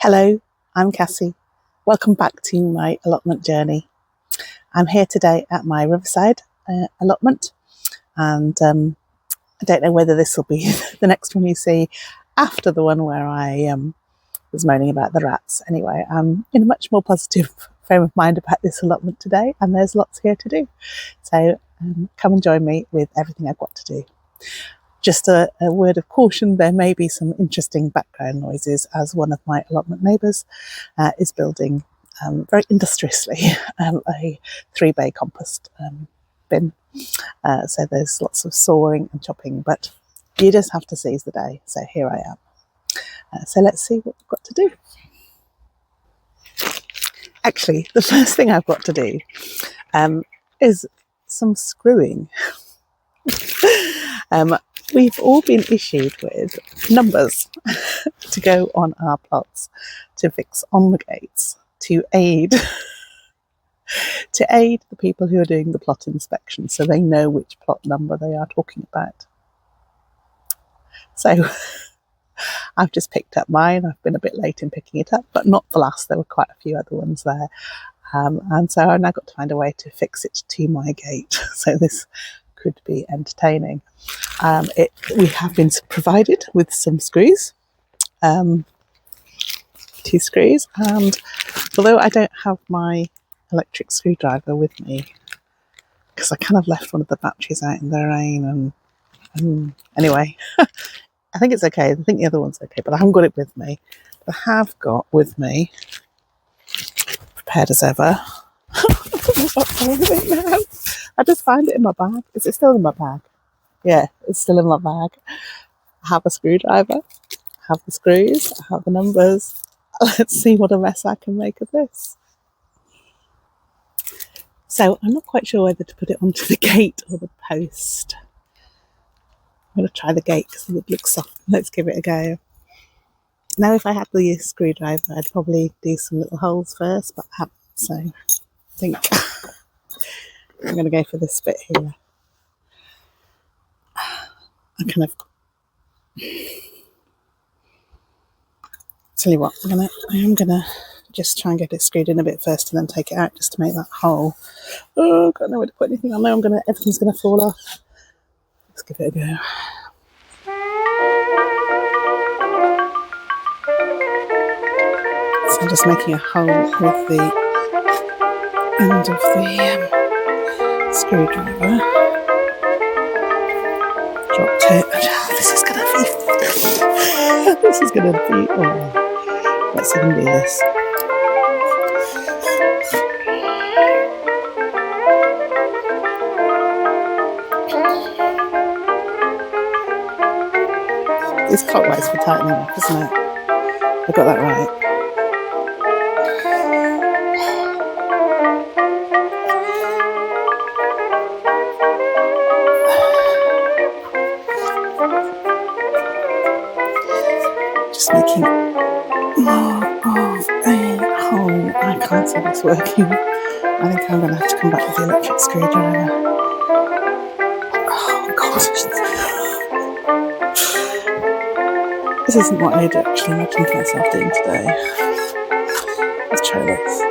Hello, I'm Cassie. Welcome back to my allotment journey. I'm here today at my riverside allotment, and I don't know whether this will be the next one you see after the one where I was moaning about the rats. Anyway, I'm in a much more positive frame of mind about this allotment today, and there's lots here to do. So come and join me with everything I've got to do. Just a word of caution, there may be some interesting background noises as one of my allotment neighbours is building very industriously a 3-bay compost bin. So there's lots of sawing and chopping, but you just have to seize the day. So here I am. So let's see what we've got to do. Actually, the first thing I've got to do is some screwing. We've all been issued with numbers to go on our plots to fix on the gates to aid the people who are doing the plot inspection, so they know which plot number they are talking about. So I've just picked up mine. I've been a bit late in picking it up, but not for last. There were quite a few other ones there. And so I've now got to find a way to fix it to my gate. So this could be entertaining. We have been provided with some screws, 2 screws, and although I don't have my electric screwdriver with me, because I kind of left one of the batteries out in the rain, and anyway, I think it's okay. I think the other one's okay, but I haven't got it with me. I have got with me, prepared as ever, I just find it in my bag. Is it still in my bag? Yeah, it's still in my bag. I have a screwdriver, I have the screws, I have the numbers. Let's see what a mess I can make of this. So I'm not quite sure whether to put it onto the gate or the post. I'm going to try the gate because it looks soft. Let's give it a go. Now, if I had the screwdriver, I'd probably do some little holes first, but I haven't, so I think I'm going to go for this bit here. I kind of tell you what, I am gonna just try and get it screwed in a bit first, and then take it out just to make that hole. Oh, I've got nowhere to put anything. I know everything's gonna fall off. Let's give it a go. So I'm just making a hole with the end of the screwdriver. Dropped it. Oh, this is gonna be. Oh, let's even do this. It's clockwise for tightening up, isn't it? I got that right. Just making more of a hole. I can't see this working. I think I'm going to have to come back with the electric screwdriver. Oh God. This isn't what I'd actually imagined myself doing today. Let's try this.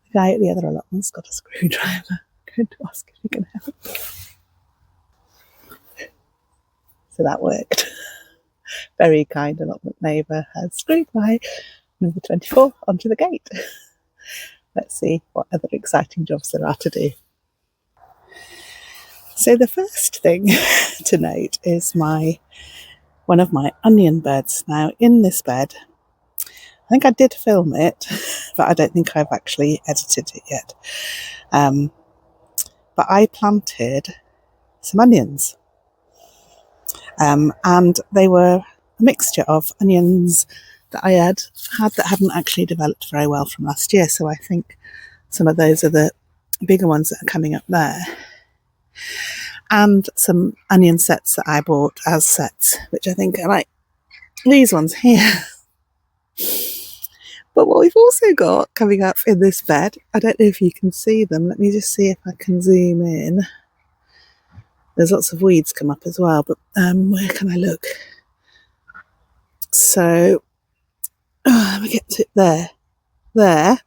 The guy at the other allotment's got a screwdriver. I'm going to ask if he can help. So that worked. Very kind allotment neighbour has screwed my number 24 onto the gate. Let's see what other exciting jobs there are to do. So the first thing to note is one of my onion beds. Now, in this bed, I think I did film it, but I don't think I've actually edited it yet. But I planted some onions. And they were a mixture of onions that I had that hadn't actually developed very well from last year. So I think some of those are the bigger ones that are coming up there. And some onion sets that I bought as sets, which I think are like these ones here. But what we've also got coming up in this bed, I don't know if you can see them. Let me just see if I can zoom in. There's lots of weeds come up as well, but where can I look? So, let me get to it there,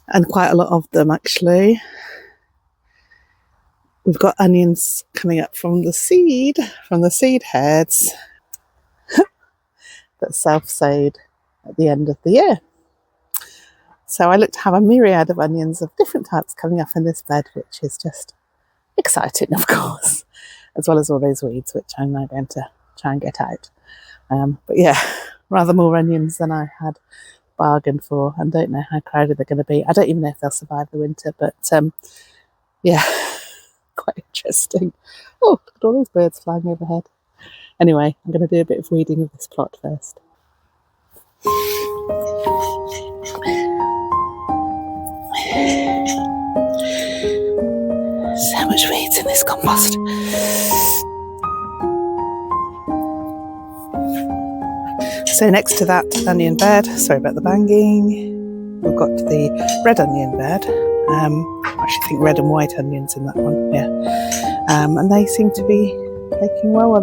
and quite a lot of them actually. We've got onions coming up from the seed heads that self-sowed at the end of the year. So I look to have a myriad of onions of different types coming up in this bed, which is just exciting, of course, as well as all those weeds, which I'm now going to try and get out. But yeah, rather more onions than I had bargained for, and don't know how crowded they're going to be. I don't even know if they'll survive the winter, but yeah, quite interesting. Oh, look at all those birds flying overhead. Anyway, I'm going to do a bit of weeding of this plot first. So much weeds in this compost. So next to that onion bed, sorry about the banging, we've got the red onion bed. I actually think red and white onions in that one, yeah. And they seem to be taking well.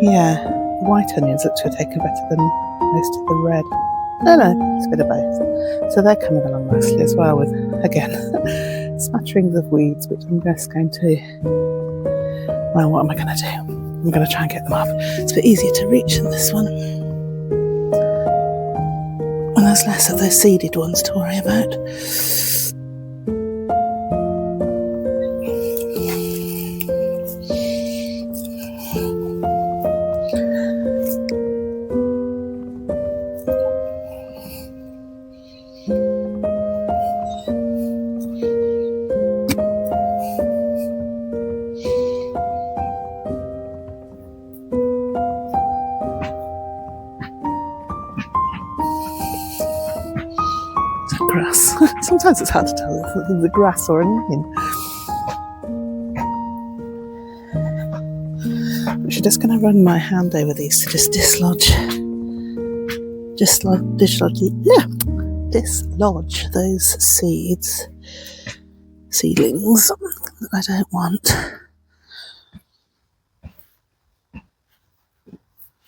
The white onions look to have taken better than most of the red. No, it's a bit of both. So they're coming along nicely as well with, again, smatterings of weeds, which I'm just going to, well, what am I going to do? I'm going to try and get them up. It's a bit easier to reach than this one. And there's less of those seeded ones to worry about. Grass. Sometimes it's hard to tell if it's the grass or an onion. I'm just going to run my hand over these to just dislodge those seedlings that I don't want,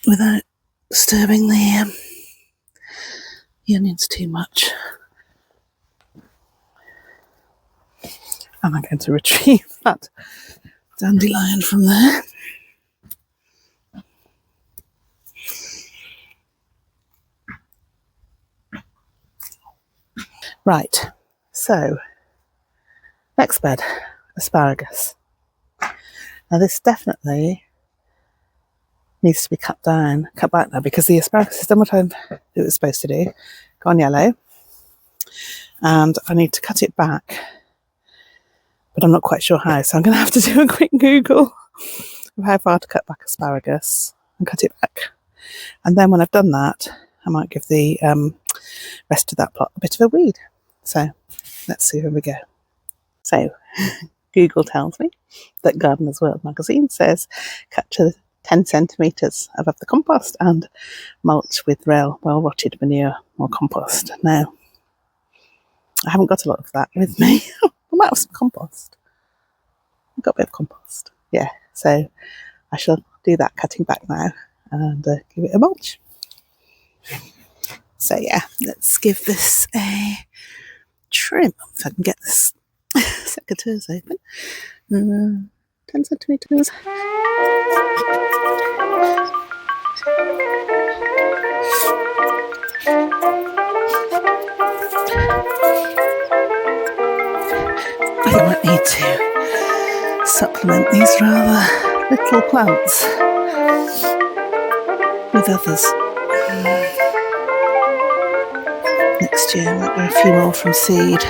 without disturbing the onions too much. And I'm going to retrieve that dandelion from there. Right, so next bed, asparagus. Now this definitely needs to be cut back now, because the asparagus has done what it was supposed to do, gone yellow, and I need to cut it back. But I'm not quite sure how, so I'm going to have to do a quick Google of how far to cut back asparagus and cut it back. And then when I've done that, I might give the rest of that plot a bit of a weed. So let's see where we go. So Google tells me that Gardener's World magazine says cut to 10 centimetres above the compost and mulch with well-rotted manure or compost. Now, I haven't got a lot of that with me. I might have some compost. I've got a bit of compost. Yeah, so I shall do that cutting back now and give it a mulch. So yeah, let's give this a trim. If I can get this secateurs open. 10 centimetres. I might need to supplement these rather little plants with others. Next year I might grow a few more from seed.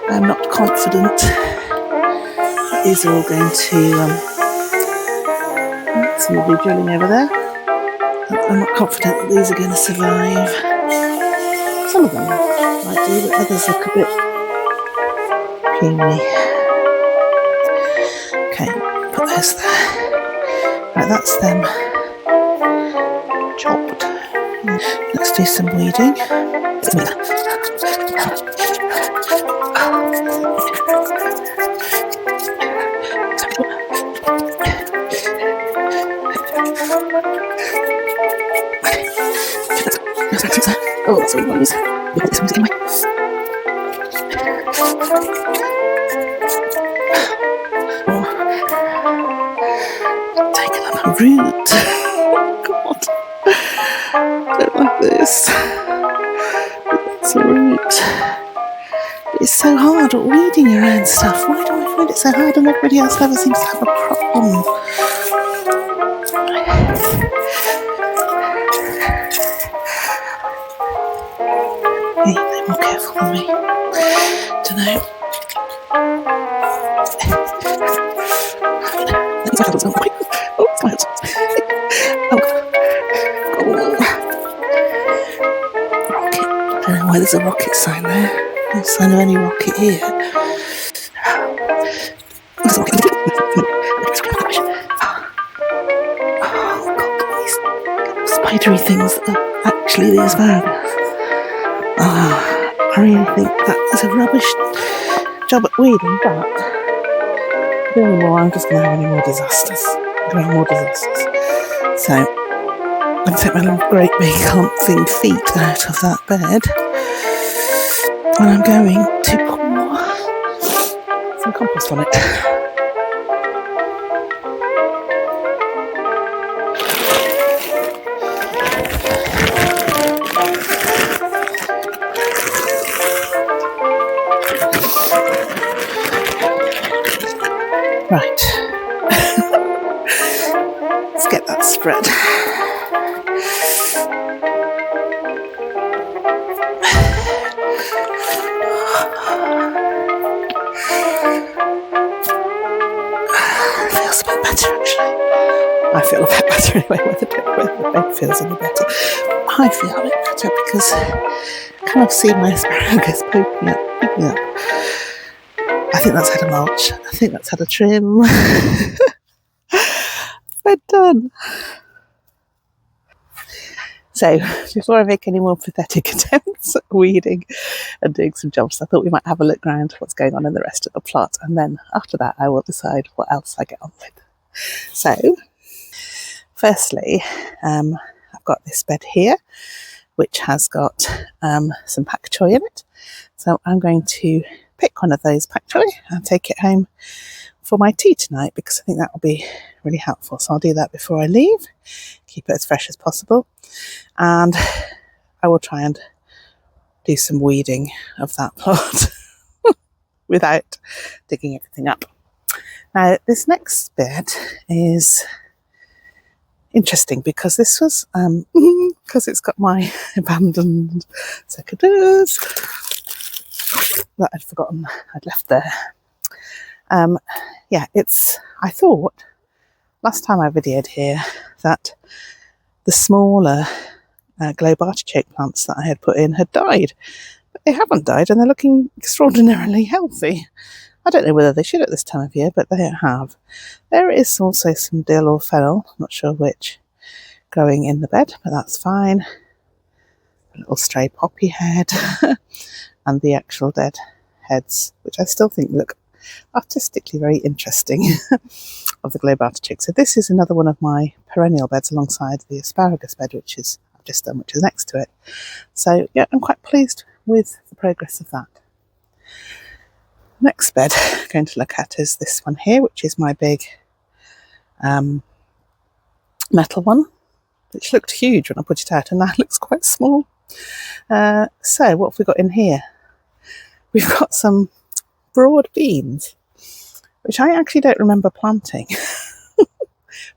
I'm not confident that these are all going to, some lovely drilling over there. I'm not confident that these are going to survive. Some of them might do, but others look a bit puny. Okay, put those there. Right, that's them chopped. Let's do some weeding. Oh, that's what we want to use. We'll put this one anyway. Taking up a root. God. Don't like this. It's a root. It's so hard weeding around stuff. Why do I find it so hard and everybody else never seems to have a problem? Hey, they're more careful than me. Don't know. Oh, it's my hands. Rocket. I don't know why there's a rocket sign there. No sign of any rocket here. There's a rocket. Oh, God, these spidery things that are actually the asparagus. I really think that is a rubbish job at weeding, but doing more, I'm just going to have any more disasters. So, I'm going to take my little great big humping feet out of that bed, and I'm going to pour some compost on it. Right, let's get that spread. Feels a bit better actually. I feel a bit better anyway, whether the bed feels any better. I feel a bit better because I kind of see my asparagus peeking up. I think that's had a mulch. I think that's had a trim. We're done. So, before I make any more pathetic attempts at weeding and doing some jobs, I thought we might have a look around what's going on in the rest of the plot, and then after that I will decide what else I get on with. So, firstly, I've got this bed here, which has got some pak choy in it. So I'm going to pick one of those pak choy and take it home for my tea tonight, because I think that will be really helpful. So I'll do that before I leave, keep it as fresh as possible, and I will try and do some weeding of that plot without digging everything up. Now, this next bed is interesting because this was because it's got my abandoned secateurs that I'd forgotten I'd left there. I thought last time I videoed here that the smaller globe artichoke plants that I had put in had died, but they haven't died and they're looking extraordinarily healthy. I don't know whether they should at this time of year, but they have. There is also some dill or fennel, not sure which, growing in the bed, but that's fine. A little stray poppy head and the actual dead heads, which I still think look artistically very interesting, of the globe artichoke. So this is another one of my perennial beds alongside the asparagus bed, which I've just done, which is next to it. So yeah, I'm quite pleased with the progress of that. Next bed I'm going to look at is this one here, which is my big metal one, which looked huge when I put it out, and now it looks quite small. So what have we got in here? We've got some broad beans, which I actually don't remember planting,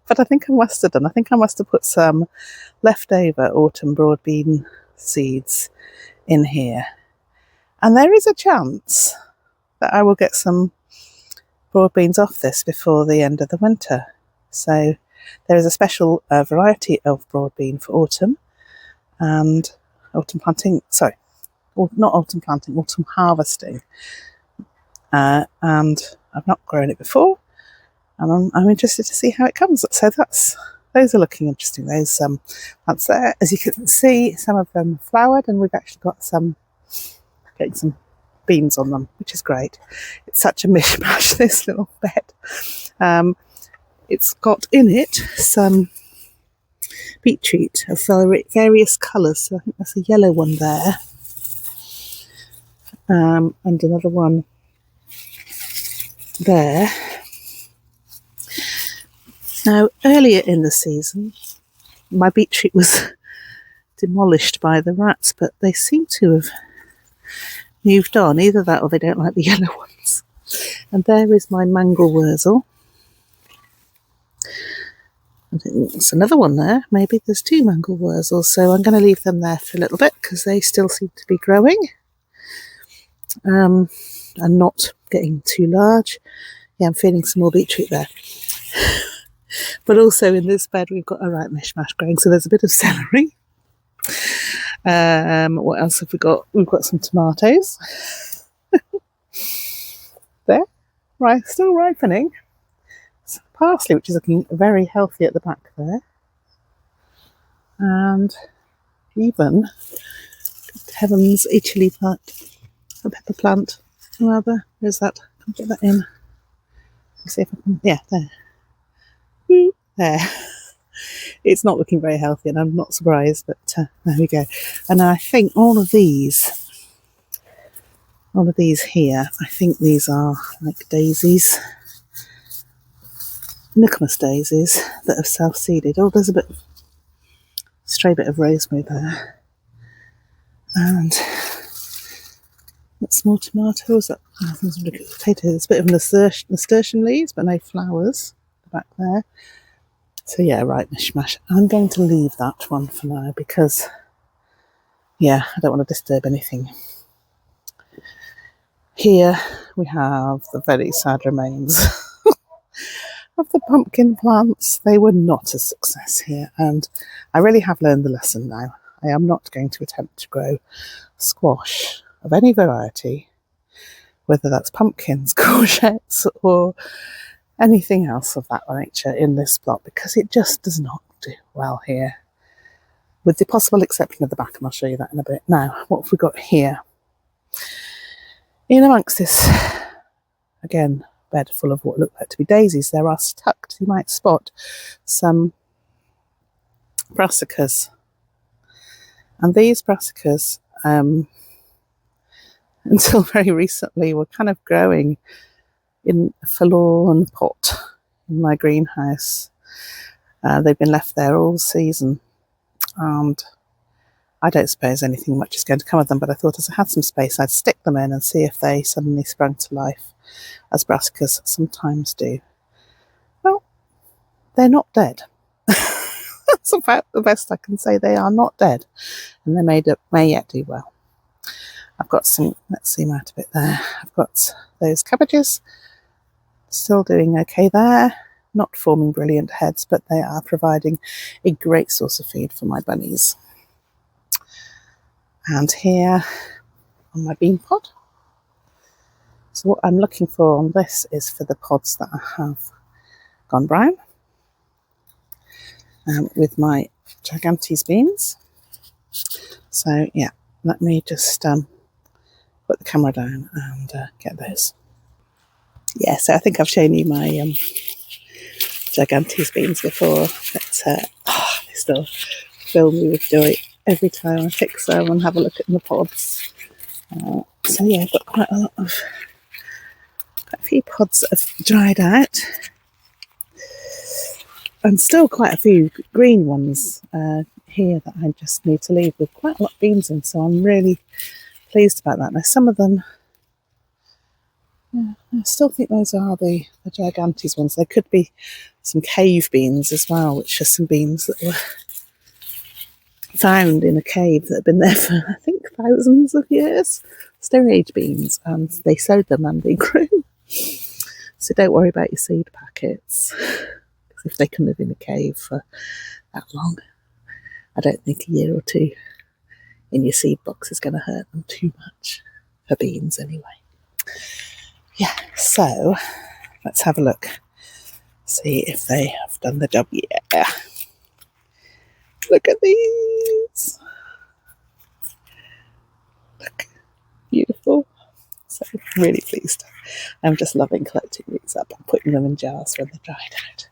but I think I must have done. I think I must have put some leftover autumn broad bean seeds in here, and there is a chance that I will get some broad beans off this before the end of the winter. So there is a special variety of broad bean for autumn and autumn planting, autumn harvesting. And I've not grown it before, and I'm interested to see how it comes. So that's those are looking interesting. Those plants there, as you can see, some of them flowered, and we've actually got getting some beans on them, which is great. It's such a mishmash, this little bed. It's got in it some beetroot of various colours. So I think that's a yellow one there, and another one there. Now, earlier in the season, my beetroot was demolished by the rats, but they seem to have moved on. Either that or they don't like the yellow ones. And there is my mangel wurzel. I think there's another one there. Maybe there's two mangel wurzels, so I'm going to leave them there for a little bit because they still seem to be growing and not getting too large. Yeah, I'm feeling some more beetroot there. But also in this bed we've got a right mishmash growing. So there's a bit of celery. What else have we got? We've got some tomatoes. There, right, still ripening. Some parsley, which is looking very healthy at the back there. And even, good heavens, a chilli plant, a pepper plant, rather. There's that. Can I get that in? Let's see if I can. Yeah, there. There. It's not looking very healthy, and I'm not surprised, but there we go. And I think all of these here, I think these are like daisies, Nicholas daisies that have self-seeded. Oh, there's a stray bit of rosemary there. And that's more tomatoes. There's a bit of nasturtium leaves, but no flowers back there. So yeah, right mishmash. I'm going to leave that one for now because, yeah, I don't want to disturb anything. Here we have the very sad remains of the pumpkin plants. They were not a success here, and I really have learned the lesson now. I am not going to attempt to grow squash of any variety, whether that's pumpkins, courgettes, or anything else of that nature in this plot, because it just does not do well here, with the possible exception of the back, and I'll show you that in a bit. Now, what have we got here? In amongst this, again, bed full of what look like to be daisies, there are tucked, you might spot, some brassicas. And these brassicas, until very recently, were kind of growing in a forlorn pot in my greenhouse. They've been left there all season, and I don't suppose anything much is going to come of them, but I thought as I had some space I'd stick them in and see if they suddenly sprang to life, as brassicas sometimes do. Well, they're not dead. That's about the best I can say. They are not dead, and they may yet do well. I've got some, let's zoom out a bit there, I've got those cabbages still doing okay there, not forming brilliant heads, but they are providing a great source of feed for my bunnies. And here on my bean pod, so what I'm looking for on this is for the pods that I have gone brown with my Gigantes beans. So yeah, let me just put the camera down and get those. Yeah, so I think I've shown you my Gigantes beans before, but they still fill me with joy every time I pick some and have a look at the pods. So yeah, I've got quite a few pods that have dried out, and still quite a few green ones here that I just need to leave with quite a lot of beans in, so I'm really pleased about that. Now some of them, yeah, I still think those are the Gigantes ones. There could be some cave beans as well, which are some beans that were found in a cave that have been there for, I think, thousands of years. Stone Age beans, and they sowed them and they grew. So don't worry about your seed packets, because if they can live in a cave for that long, I don't think a year or two in your seed box is going to hurt them too much, for beans anyway. Yeah, so let's have a look, see if they have done the job. Yeah, Look at these. Look, beautiful. So really pleased. I'm just loving collecting these up and putting them in jars when they're dried out.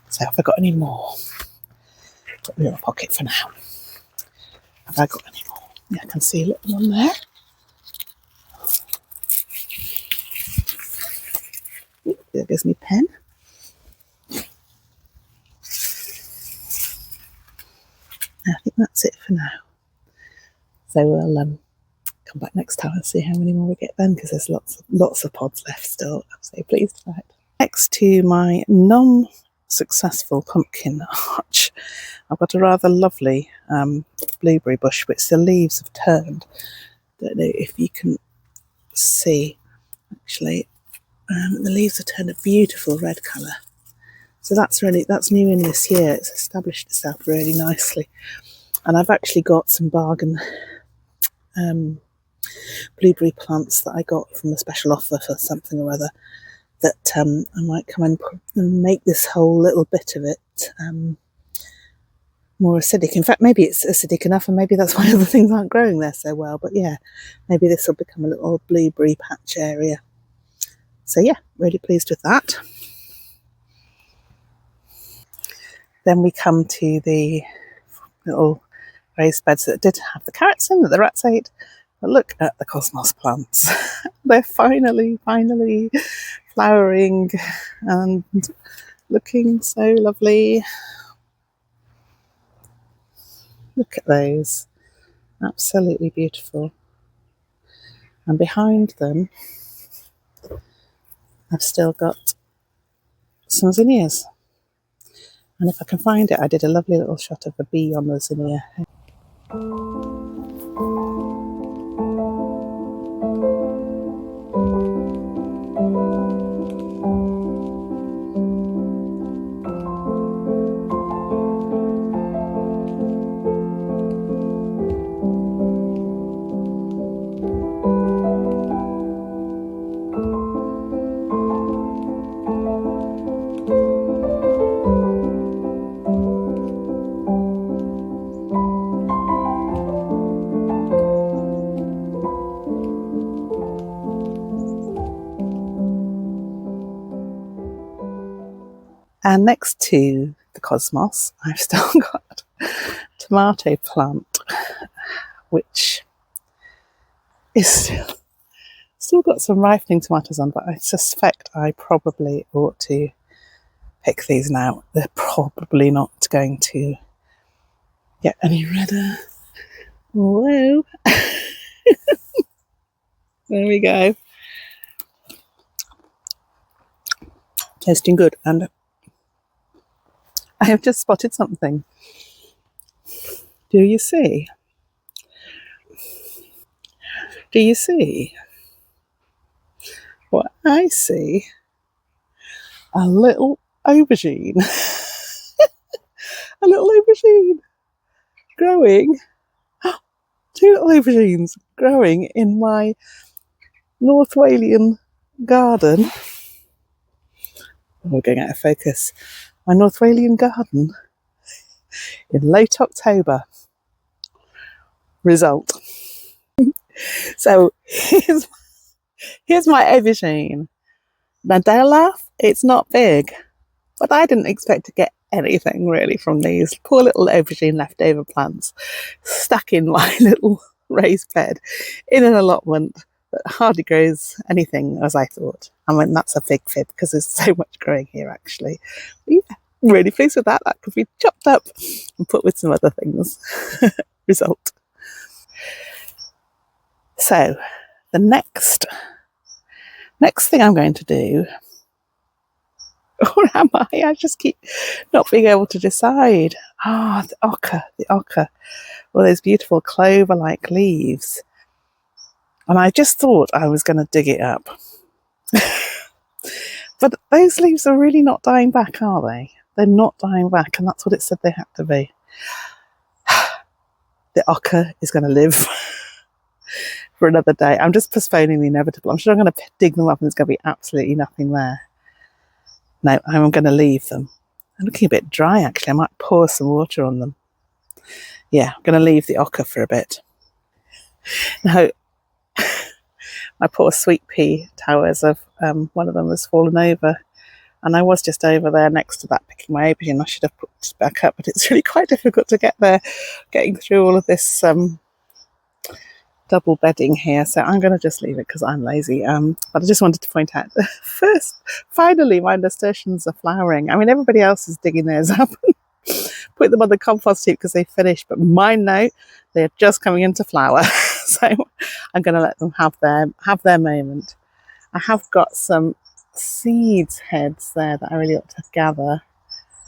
So have I got any more? Put them in my pocket for now. Have I got any more? Yeah, I can see a little one there. There goes my pen. I think that's it for now. So we'll come back next time and see how many more we get then, because there's lots of pods left still. I'm so pleased about it. Next to my non-successful pumpkin arch, I've got a rather lovely blueberry bush, which the leaves have turned. Don't know if you can see. Actually, the leaves have turned a beautiful red colour. So that's new in this year. It's established itself really nicely. And I've actually got some bargain blueberry plants that I got from a special offer for something or other that I might come and make this whole little bit of it more acidic. In fact, maybe it's acidic enough, and maybe that's why other things aren't growing there so well. But yeah, maybe this will become a little blueberry patch area. So yeah, really pleased with that. Then we come to the little raised beds that did have the carrots in that the rats ate. But look at the cosmos plants. They're finally flowering and looking so lovely. Look at those. Absolutely beautiful. And behind them, I've still got some zinnias. And if I can find it, I did a lovely little shot of a bee on the zinnia. And next to the cosmos, I've still got a tomato plant, which is still got some ripening tomatoes on, but I suspect I probably ought to pick these now. They're probably not going to get any redder. Whoa. There we go. Tasting good. And I have just spotted something. Do you see? Do you see? What I see? A little aubergine. A little aubergine growing. Two little aubergines growing in my North Walian garden. We're going out of focus. My North Walian garden in late October. Result. So here's my aubergine. Now don't laugh, it's not big, but I didn't expect to get anything really from these poor little aubergine leftover plants stuck in my little raised bed in an allotment that hardly grows anything as I thought. I mean, that's a big fib because there's so much growing here actually. But yeah, really pleased with that. That could be chopped up and put with some other things. Result. So the next thing I'm going to do, or am I? I just keep not being able to decide. The ochre. All those beautiful clover-like leaves. And I just thought I was going to dig it up. But those leaves are really not dying back, are they? They're not dying back, and that's what it said they had to be. The ochre is going to live for another day. I'm just postponing the inevitable. I'm sure I'm going to dig them up and there's going to be absolutely nothing there. No, I'm going to leave them. They're looking a bit dry actually. I might pour some water on them. yeah, I'm going to leave the ochre for a bit. Now, my poor sweet pea towers one of them has fallen over, and I was just over there next to that picking my aubergine. I should have put it back up, but it's really quite difficult to get there, getting through all of this double bedding here. So I'm going to just leave it because I'm lazy. But I just wanted to point out, finally my nasturtiums are flowering. I mean, everybody else is digging theirs up and put them on the compost heap because they finished, but mine now, they're just coming into flower. So I'm going to let them have their moment. I have got some seeds heads there that I really ought to gather.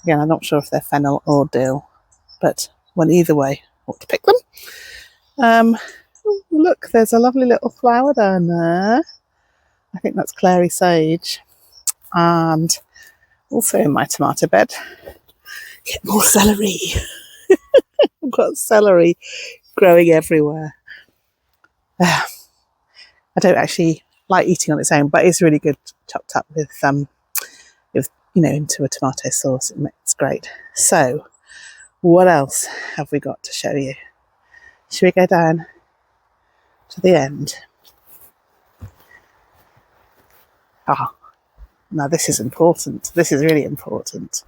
Again, I'm not sure if they're fennel or dill, but well, either way, I ought to pick them. Look, there's a lovely little flower down there. I think that's clary sage. And also in my tomato bed, get more celery. I've got celery growing everywhere. I don't actually like eating on its own, but it's really good chopped up with into a tomato sauce. It's great. So, what else have we got to show you? Should we go down to the end? Now this is important. This is really important.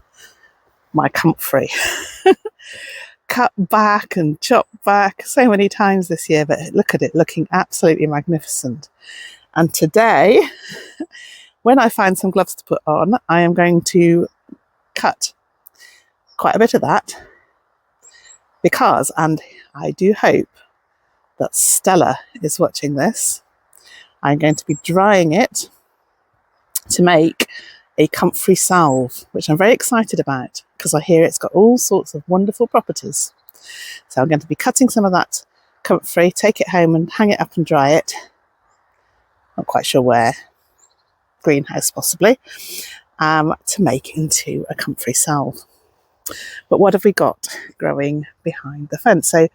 My comfrey. Cut back and chopped back so many times this year, but look at it, looking absolutely magnificent. And today, when I find some gloves to put on, I am going to cut quite a bit of that because, and I do hope that Stella is watching this, I'm going to be drying it to make a comfrey salve, which I'm very excited about because I hear it's got all sorts of wonderful properties. So I'm going to be cutting some of that comfrey, take it home and hang it up and dry it. Not quite sure where, greenhouse possibly, to make into a comfrey salve. But what have we got growing behind the fence? So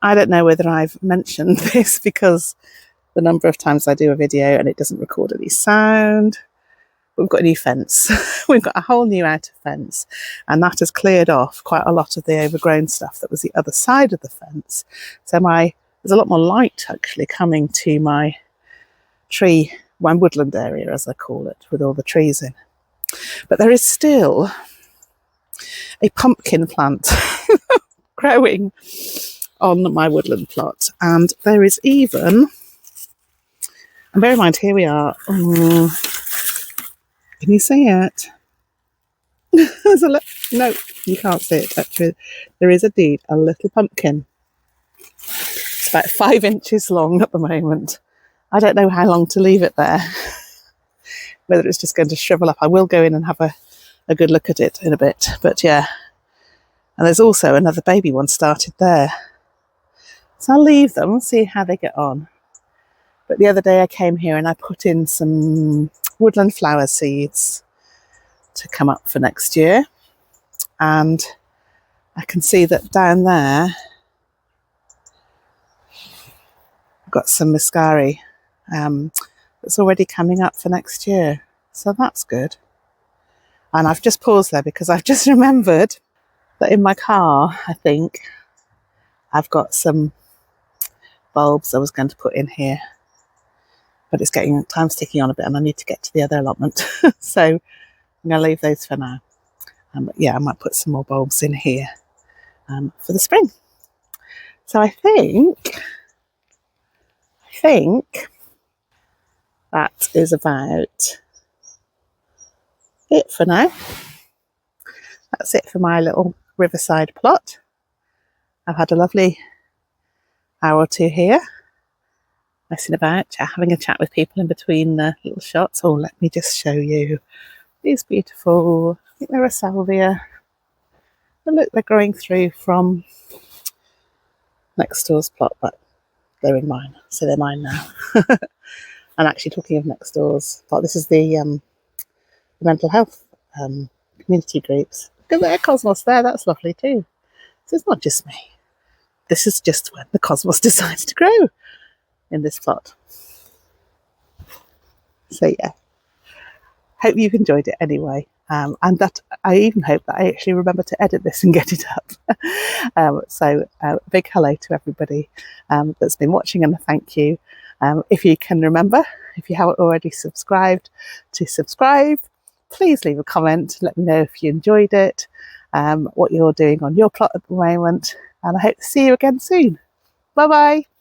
I don't know whether I've mentioned this because the number of times I do a video and it doesn't record any sound. We've got a new fence. We've got a whole new outer fence, and that has cleared off quite a lot of the overgrown stuff that was the other side of the fence. So there's a lot more light actually coming to my woodland area, as I call it, with all the trees in. But there is still a pumpkin plant growing on my woodland plot, and there is even, and bear in mind, here we are. Can you see it? No, you can't see it. Actually, there is indeed a little pumpkin. It's about 5 inches long at the moment. I don't know how long to leave it there. Whether it's just going to shrivel up. I will go in and have a good look at it in a bit. But yeah. And there's also another baby one started there. So I'll leave them and see how they get on. But the other day I came here and I put in some woodland flower seeds to come up for next year. And I can see that down there I've got some muscari that's already coming up for next year. So that's good. And I've just paused there because I've just remembered that in my car, I think, I've got some bulbs I was going to put in here. But it's time's ticking on a bit and I need to get to the other allotment. So I'm going to leave those for now. But yeah, I might put some more bulbs in here for the spring. So I think that is about it for now. That's it for my little riverside plot. I've had a lovely hour or two here, messing about, having a chat with people in between the little shots. Oh, let me just show you these beautiful, I think they're a salvia. And look, they're growing through from next door's plot, but they're in mine, so they're mine now. And actually, talking of next door's plot, this is the mental health community groups. Look at their cosmos there, that's lovely too. So it's not just me. This is just when the cosmos decides to grow in this plot. So yeah, hope you've enjoyed it anyway. And that I even hope that I actually remember to edit this and get it up. So big hello to everybody that's been watching, and a thank you. If you can remember, if you haven't already subscribed, to subscribe. Please leave a comment, let me know if you enjoyed it, what you're doing on your plot at the moment, and I hope to see you again soon. Bye bye.